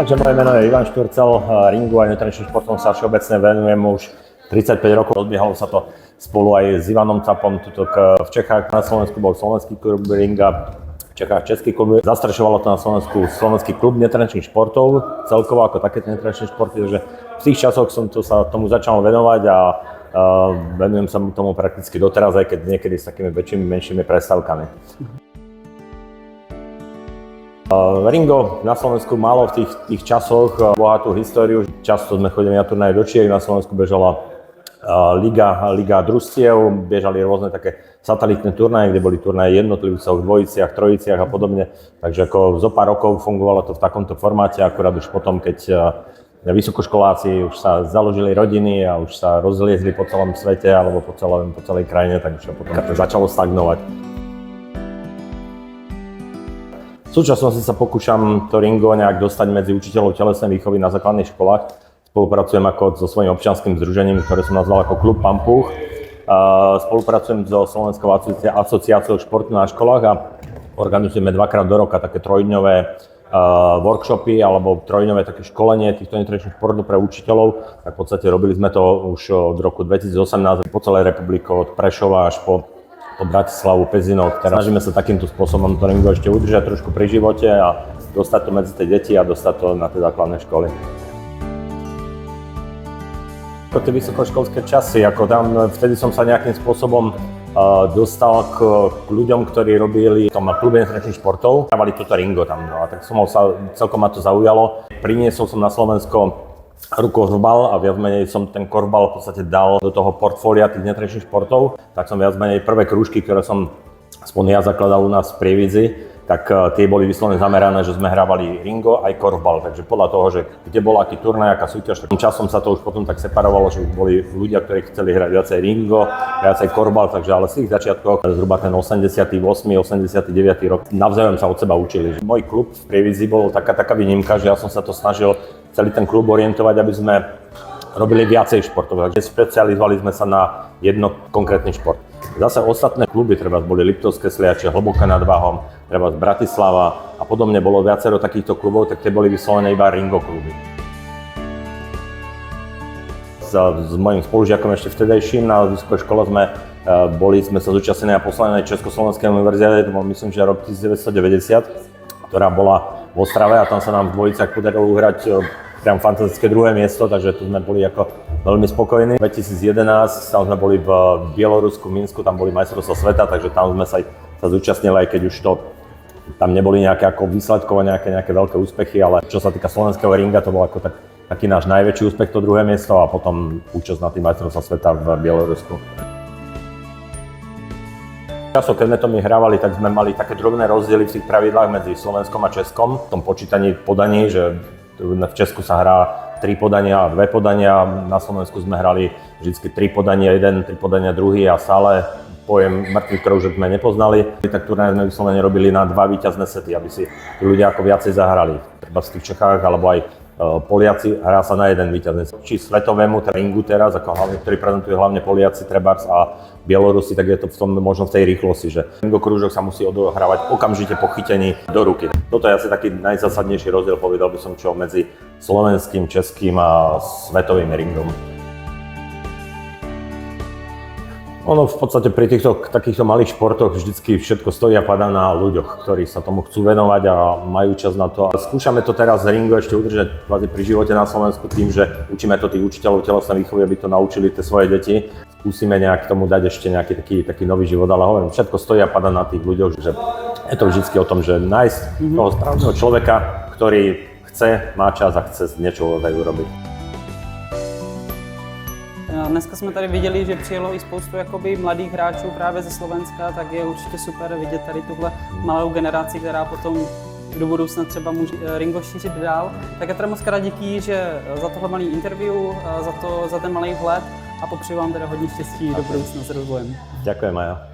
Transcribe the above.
Takže moje meno je Ivan Šturcel, ringu a nutričným športom sa všeobecne venujem už 35 rokov. Odbiehalo sa to spolu aj s Ivanom Capom, tuto v Čechách. Na Slovensku bol slovenský klub ringa, v Čechách český klub. Zastrešovalo to na Slovensku slovenský klub nutričných športov, celkovo ako takéto nutričné športy, takže v tých časoch som sa tomu začal venovať a venujem sa tomu prakticky doteraz, aj keď niekedy s takými väčšími, menšími prestávkami. Ringo na Slovensku malo v tých časoch bohatú históriu. Často sme chodili na turnaje do Čiech, na Slovensku bežala liga družstiev, bežali rôzne také satelitné turnaje, kde boli turnaje jednotlivcov, dvojiciach, trojiciach a podobne. Takže ako zo pár rokov fungovalo to v takomto formáte, akurát už potom, keď vysokoškoláci už sa založili rodiny a už sa rozliezli po celom svete alebo po celej krajine, takže potom začalo stagnovať. V súčasnosti sa pokúšam to ringo nejak dostať medzi učiteľov telesnej výchovy na základných školách. Spolupracujem so svojím občianskym združením, ktoré som nazval ako Klub Pampuch. Spolupracujem so Slovenskou asociáciou športu na školách a organizujeme dvakrát do roka také trojdňové workshopy alebo trojdňové také školenie týchto nutričných športov pre učiteľov. Tak v podstate robili sme to už od roku 2018 po celej republike, od Prešova až po Bratislavu, Pezinov. Snažíme sa takýmto spôsobom to ringo ešte udržať trošku pri živote a dostať to medzi tie deti a dostať to na tie základné školy. Ako tie vysokoškolské časy, ako tam vtedy som sa nejakým spôsobom dostal k ľuďom, ktorí robili v tom klube nutričných športov. Dávali toto ringo tam, no a tak celkom ma to zaujalo. Priniesol som na Slovensko korfbal a viac menej som ten korfbal v podstate dal do toho portfólia tých nutričných športov. Tak som viac menej prvé krúžky, ktoré som aspoň ja zakladal u nás v Prievidzi, tak tie boli vyslovene zamerané, že sme hrávali ringo aj korfbal. Takže podľa toho, že kde bol aký turnaj, aká súťaž, tak časom sa to už potom tak separovalo, že boli ľudia, ktorí chceli hrať viacej ringo, viacej korfbal, takže ale z tých začiatkov, zhruba ten 88. 89. rok, navzájom sa od seba učili. Môj klub v Prievidzi bol taká výnimka, že ja som sa to snažil celý ten klub orientovať, aby sme robili viacej športov. Takže špecializovali sme sa na jedno konkrétny šport. Zase ostatné kluby, treba boli Liptovské Sliače, Hlboké nad Váhom, treba Bratislava a podobne bolo viacero takýchto klubov, tak tie boli vyslovené iba ringo kluby. S mojím spolužiakom ešte vtedajším na vysokej škole sme sa zúčastnili na poslednej Československej univerzite, to bol myslím, že rok 1990, ktorá bola v Ostrave a tam sa nám v dvojicách podarilo uhrať priam fantastické druhé miesto, takže tu sme boli ako veľmi spokojní. V 2011 tam sme boli v Bielorusku, Minsku, tam boli majstrovstvá sveta, takže tam sme sa zúčastnili, aj keď už to tam neboli nejaké ako výsledkové, nejaké veľké úspechy, ale čo sa týka slovenského ringa, to bol ako taký náš najväčší úspech, to druhé miesto a potom účasť na tým majstrovstvá sveta v Bielorusku. Často, keď sme to my hrávali, tak sme mali také drobné rozdiely v tých pravidlách medzi Slovenskom a Českom. V tom počítaní podaní, že v Česku sa hrá 3 podania a 2 podania, na Slovensku sme hrali vždy 3 podania, 1, 3 podania, druhý a stále pojem mŕtvych krúžok sme nepoznali. Tak turnaje sme vyslovene robili na 2 víťazné sety, aby si ľudia ako viacej zahrali. Treba v tých Čechách alebo aj Poliaci hrá sa na jeden víťazný set. Či svetovému ringu teraz, ako hlavne, ktorý prezentuje hlavne Poliaci, Trebárs a Bielorusi, tak je to možno v tej rýchlosti, že ringo krúžok sa musí odohrávať okamžite po chytení do ruky. Toto je asi taký najzásadnejší rozdiel, povedal by som, čo medzi slovenským, českým a svetovým ringom. Ono v podstate pri takýchto malých športoch vždycky všetko stojí a padá na ľuďoch, ktorí sa tomu chcú venovať a majú čas na to. Skúšame to teraz z ringu ešte udržať pri živote na Slovensku tým, že učíme to tých učiteľov telesnej výchovy, aby to naučili tie svoje deti. Skúsime nejak tomu dať ešte nejaký taký nový život, ale hovorím, všetko stojí a padá na tých ľuďoch, že je to vždycky o tom, že nájsť toho správneho človeka, ktorý chce, má čas a chce niečo urobiť. Dneska jsme tady viděli, že přijelo i spoustu jakoby mladých hráčů právě ze Slovenska, tak je určitě super vidět tady tuhle malou generaci, která potom do budoucna třeba může ringo šířit dál. Tak já teda moc krát díky, že za tohle malý interview, za ten malý vhled a popřeju vám teda hodně štěstí do budoucna s rozvojem. Ďakujem, Maja.